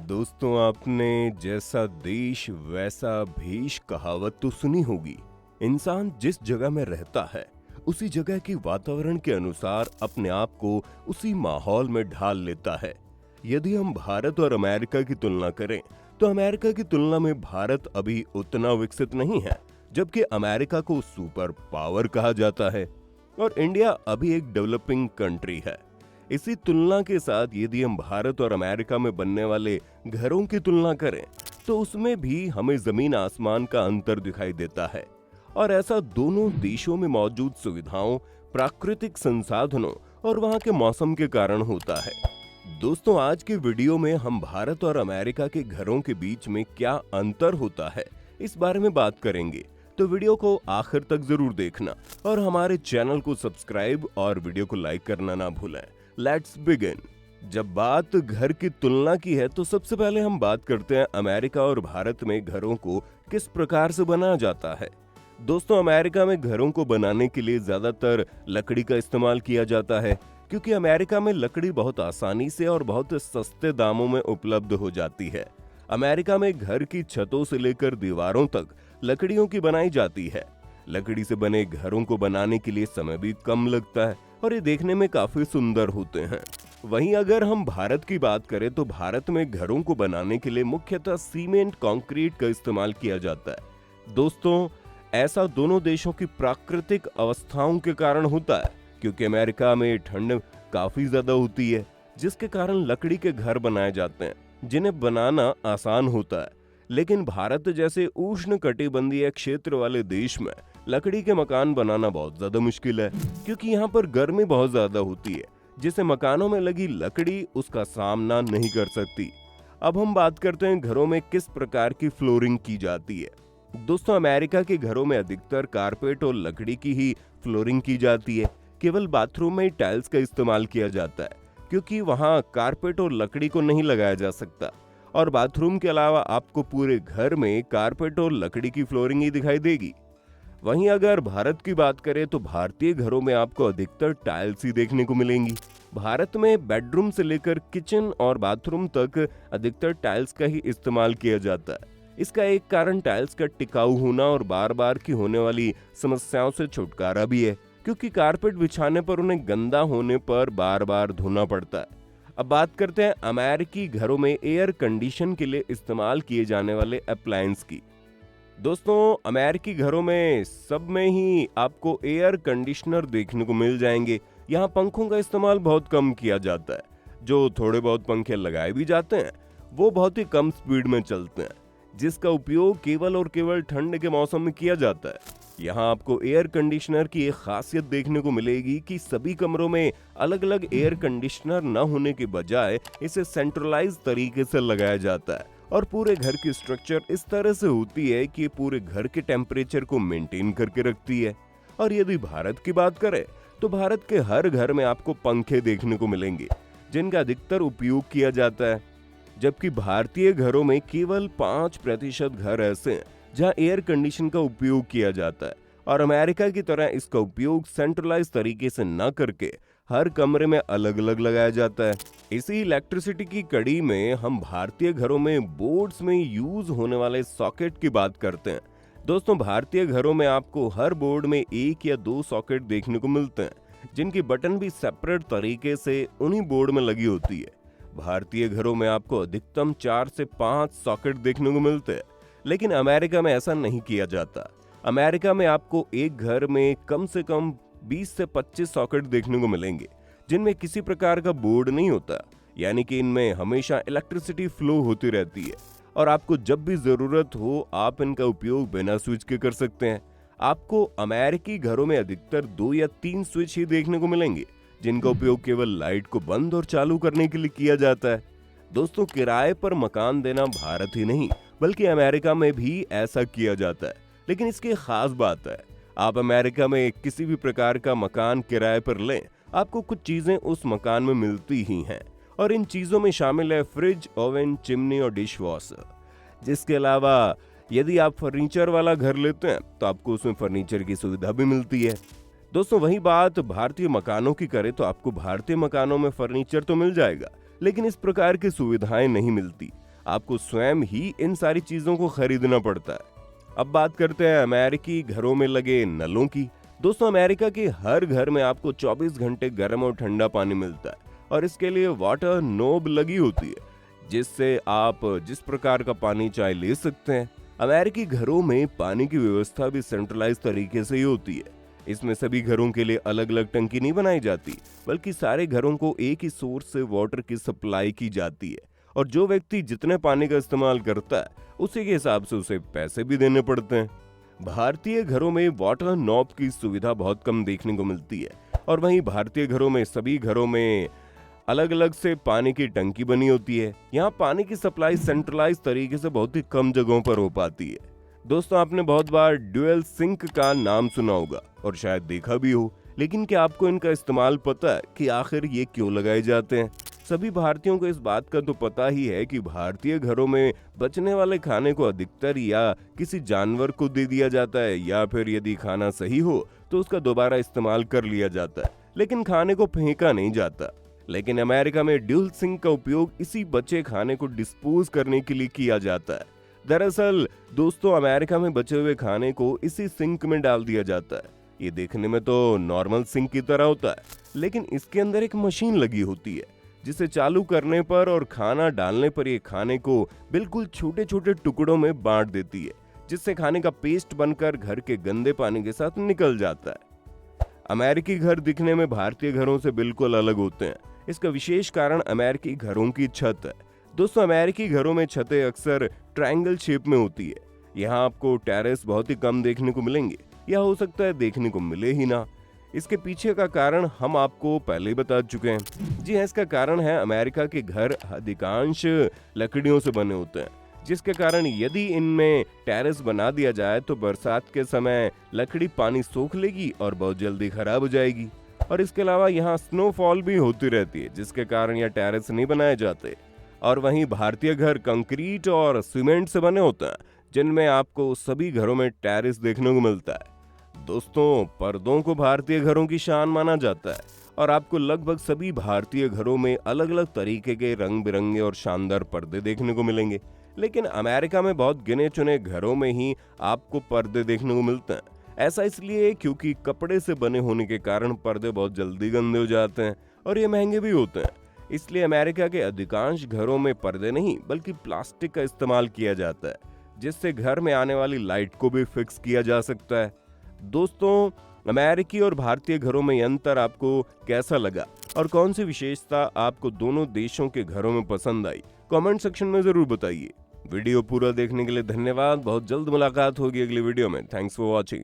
दोस्तों, आपने जैसा देश वैसा भेष कहावत तो सुनी होगी। इंसान जिस जगह में रहता है उसी जगह की वातावरण के अनुसार अपने आप को उसी माहौल में ढाल लेता है। यदि हम भारत और अमेरिका की तुलना करें तो अमेरिका की तुलना में भारत अभी उतना विकसित नहीं है, जबकि अमेरिका को सुपर पावर कहा जाता है और इंडिया अभी एक डेवलपिंग कंट्री है। इसी तुलना के साथ यदि हम भारत और अमेरिका में बनने वाले घरों की तुलना करें तो उसमें भी हमें जमीन आसमान का अंतर दिखाई देता है। और ऐसा दोनों देशों में मौजूद सुविधाओं, प्राकृतिक संसाधनों और वहां के मौसम के कारण होता है। दोस्तों, आज के वीडियो में हम भारत और अमेरिका के घरों के बीच में क्या अंतर होता है इस बारे में बात करेंगे, तो वीडियो को आखिर तक जरूर देखना और हमारे चैनल को सब्सक्राइब और वीडियो को लाइक करना ना भूलें। Let's begin. जब बात घर की तुलना की है तो सबसे पहले हम बात करते हैं अमेरिका और भारत में घरों को किस प्रकार से बनाया जाता है। दोस्तों, अमेरिका में घरों को बनाने के लिए ज्यादातर लकड़ी का इस्तेमाल किया जाता है, क्योंकि अमेरिका में लकड़ी बहुत आसानी से और बहुत सस्ते दामों में उपलब्ध हो जाती है। अमेरिका में घर की छतों से लेकर दीवारों तक लकड़ियों की बनाई जाती है। लकड़ी से बने घरों को बनाने के लिए समय भी कम लगता है और ये देखने में काफी सुंदर होते हैं। वहीं अगर हम भारत की बात करें तो भारत में घरों को बनाने के लिए मुख्यतः सीमेंट कंक्रीट का इस्तेमाल किया जाता है। दोस्तों, ऐसा दोनों देशों की प्राकृतिक अवस्थाओं के कारण होता है, क्योंकि अमेरिका में ठंड काफी ज्यादा होती है, जिसके कारण लकड़ी के घर बनाए जाते हैं जिन्हें बनाना आसान होता है। लेकिन भारत जैसे उष्ण कटिबंधीय क्षेत्र वाले देश में लकड़ी के मकान बनाना बहुत ज्यादा मुश्किल है, क्योंकि यहाँ पर गर्मी बहुत ज्यादा होती है, जिसे मकानों में लगी लकड़ी उसका सामना नहीं कर सकती। अब हम बात करते हैं घरों में किस प्रकार की फ्लोरिंग की जाती है। दोस्तों, अमेरिका के घरों में अधिकतर कारपेट और लकड़ी की ही फ्लोरिंग की जाती है। केवल बाथरूम में ही टाइल्स का इस्तेमाल किया जाता है, क्योंकि वहाँ कारपेट और लकड़ी को नहीं लगाया जा सकता। और बाथरूम के अलावा आपको पूरे घर में कारपेट और लकड़ी की फ्लोरिंग ही दिखाई देगी। वहीं अगर भारत की बात करें तो भारतीय घरों में आपको अधिकतर टाइल्स ही देखने को मिलेंगी। भारत में बेडरूम से लेकर किचन और बाथरूम तक अधिकतर टाइल्स का ही इस्तेमाल किया जाता है। इसका एक कारण टाइल्स का टिकाऊ होना और बार बार की होने वाली समस्याओं से छुटकारा भी है, क्योंकि कारपेट बिछाने पर उन्हें गंदा होने पर बार बार धोना पड़ता है। अब बात करते हैं अमेरिकी घरों में एयर कंडीशन के लिए इस्तेमाल किए जाने वाले अप्लायंस की। दोस्तों, अमेरिकी घरों में सब में ही आपको एयर कंडीशनर देखने को मिल जाएंगे। यहाँ पंखों का इस्तेमाल बहुत कम किया जाता है। जो थोड़े बहुत पंखे लगाए भी जाते हैं वो बहुत ही कम स्पीड में चलते हैं, जिसका उपयोग केवल और केवल ठंड के मौसम में किया जाता है। यहाँ आपको एयर कंडीशनर की एक खासियत देखने को मिलेगी कि सभी कमरों में अलग अलग एयर कंडीशनर न होने के बजाय इसे सेंट्रलाइज तरीके से लगाया जाता है और पूरे घर की स्ट्रक्चर इस तरह से होती है कि पूरे घर के टेम्परेचर को मेंटेन करके रखती है। और यदि भारत की बात करें तो भारत के हर घर में आपको पंखे देखने को मिलेंगे, जिनका अधिकतर उपयोग किया जाता है, जबकि भारतीय घरों में केवल 5% घर ऐसे हैं जहां एयर कंडीशन का उपयोग किया जाता है। और अमेरिका की तरह इसका उपयोग सेंट्रलाइज तरीके से न करके हर कमरे में अलग अलग लगाया जाता है। इसी इलेक्ट्रिसिटी की कड़ी में हम भारतीय घरों में बोर्ड्स में यूज होने वाले सॉकेट की बात करते हैं। दोस्तों, भारतीय घरों में आपको हर बोर्ड में 1 या 2 सॉकेट देखने को मिलते हैं, जिनकी बटन भी सेपरेट तरीके से उन्हीं बोर्ड में लगी होती है। भारतीय घरों में आपको अधिकतम 4 से 5 सॉकेट देखने को मिलते हैं, लेकिन अमेरिका में ऐसा नहीं किया जाता। अमेरिका में आपको एक घर में कम से कम 20 से 25 सॉकेट देखने को मिलेंगे, जिनमें किसी प्रकार का बोर्ड नहीं होता, यानी कि इनमें हमेशा इलेक्ट्रिसिटी फ्लो होती रहती है और आपको जब भी जरूरत हो आप इनका उपयोग बिना स्विच के कर सकते हैं। आपको अमेरिकी घरों में अधिकतर 2 या 3 स्विच ही देखने को मिलेंगे, जिनका उपयोग केवल लाइट को बंद और चालू करने के लिए किया जाता है। दोस्तों, किराए पर मकान देना भारत ही नहीं बल्कि अमेरिका में भी ऐसा किया जाता है, लेकिन इसकी खास बात है, आप अमेरिका में किसी भी प्रकार का मकान किराए पर लें, आपको कुछ चीजें उस मकान में मिलती ही हैं और इन चीजों में शामिल है फ्रिज, ओवन, चिमनी और डिश वॉशर। जिसके अलावा यदि आप फर्नीचर वाला घर लेते हैं तो आपको उसमें फर्नीचर की सुविधा भी मिलती है। दोस्तों, वही बात भारतीय मकानों की करें तो आपको भारतीय मकानों में फर्नीचर तो मिल जाएगा, लेकिन इस प्रकार की सुविधाएं नहीं मिलती। आपको स्वयं ही इन सारी चीजों को खरीदना पड़ता है। अब बात करते हैं अमेरिकी घरों में लगे नलों की। दोस्तों, अमेरिका के हर घर में आपको 24 घंटे गर्म और ठंडा पानी मिलता है और इसके लिए वाटर नोब लगी होती है, जिससे आप जिस प्रकार का पानी चाहे ले सकते हैं। अमेरिकी घरों में पानी की व्यवस्था भी सेंट्रलाइज तरीके से ही होती है। इसमें सभी घरों के लिए अलग अलग टंकी नहीं बनाई जाती, बल्कि सारे घरों को एक ही सोर्स से वाटर की सप्लाई की जाती है और जो व्यक्ति जितने पानी का इस्तेमाल करता है उसी के हिसाब से उसे पैसे भी देने पड़ते हैं। भारतीय घरों में वाटर नॉब की सुविधा बहुत कम देखने को मिलती है और वहीं भारतीय घरों में सभी घरों में अलग अलग से पानी की टंकी बनी होती है। यहाँ पानी की सप्लाई सेंट्रलाइज तरीके से बहुत ही कम जगहों पर हो पाती है। दोस्तों, आपने बहुत बार ड्यूअल सिंक का नाम सुना होगा और शायद देखा भी हो, लेकिन क्या आपको इनका इस्तेमाल पता है कि आखिर ये क्यों लगाए जाते हैं? सभी भारतीयों को इस बात का तो पता ही है कि भारतीय घरों में बचने वाले खाने को अधिकतर या किसी जानवर को दे दिया जाता है या फिर यदि खाना सही हो तो उसका दोबारा इस्तेमाल कर लिया जाता है, लेकिन खाने को फेंका नहीं जाता। लेकिन अमेरिका में ड्यूल सिंक का उपयोग इसी बचे खाने को डिस्पोज करने के लिए किया जाता है। दरअसल दोस्तों, अमेरिका में बचे हुए खाने को इसी सिंक में डाल दिया जाता है। ये देखने में तो नॉर्मल सिंक की तरह होता है, लेकिन इसके अंदर एक मशीन लगी होती है जिसे चालू करने पर और खाना डालने पर ये खाने को बिल्कुल छोटे छोटे टुकड़ों में बांट देती है, जिससे खाने का पेस्ट बनकर घर के गंदे पानी के साथ निकल जाता है। अमेरिकी घर दिखने में भारतीय घरों से बिल्कुल अलग होते हैं। इसका विशेष कारण अमेरिकी घरों की छत है। दोस्तों, अमेरिकी घरों में छतें अक्सर ट्रायंगल शेप में होती है। यहाँ आपको टेरेस बहुत ही कम देखने को मिलेंगे या हो सकता है देखने को मिले ही ना। इसके पीछे का कारण हम आपको पहले ही बता चुके हैं। जी हाँ, इसका कारण है अमेरिका के घर अधिकांश लकड़ियों से बने होते हैं, जिसके कारण यदि इनमें टेरेस बना दिया जाए तो बरसात के समय लकड़ी पानी सोख लेगी और बहुत जल्दी खराब हो जाएगी। और इसके अलावा यहाँ स्नोफॉल भी होती रहती है, जिसके कारण यह टेरेस नहीं बनाए जाते। और वहीं भारतीय घर कंक्रीट और सीमेंट से बने होते हैं, जिनमें आपको सभी घरों में टेरेस देखने को मिलता है। दोस्तों, पर्दों को भारतीय घरों की शान माना जाता है और आपको लगभग सभी भारतीय घरों में अलग अलग तरीके के रंग बिरंगे और शानदार पर्दे देखने को मिलेंगे। लेकिन अमेरिका में बहुत गिने चुने घरों में ही आपको पर्दे देखने को मिलते हैं। ऐसा इसलिए क्योंकि कपड़े से बने होने के कारण पर्दे बहुत जल्दी गंदे हो जाते हैं और ये महंगे भी होते हैं। इसलिए अमेरिका के अधिकांश घरों में पर्दे नहीं बल्कि प्लास्टिक का इस्तेमाल किया जाता है, जिससे घर में आने वाली लाइट को भी फिक्स किया जा सकता है। दोस्तों, अमेरिकी और भारतीय घरों में अंतर आपको कैसा लगा और कौन सी विशेषता आपको दोनों देशों के घरों में पसंद आई? कमेंट सेक्शन में जरूर बताइए। वीडियो पूरा देखने के लिए धन्यवाद। बहुत जल्द मुलाकात होगी अगली वीडियो में। Thanks for watching.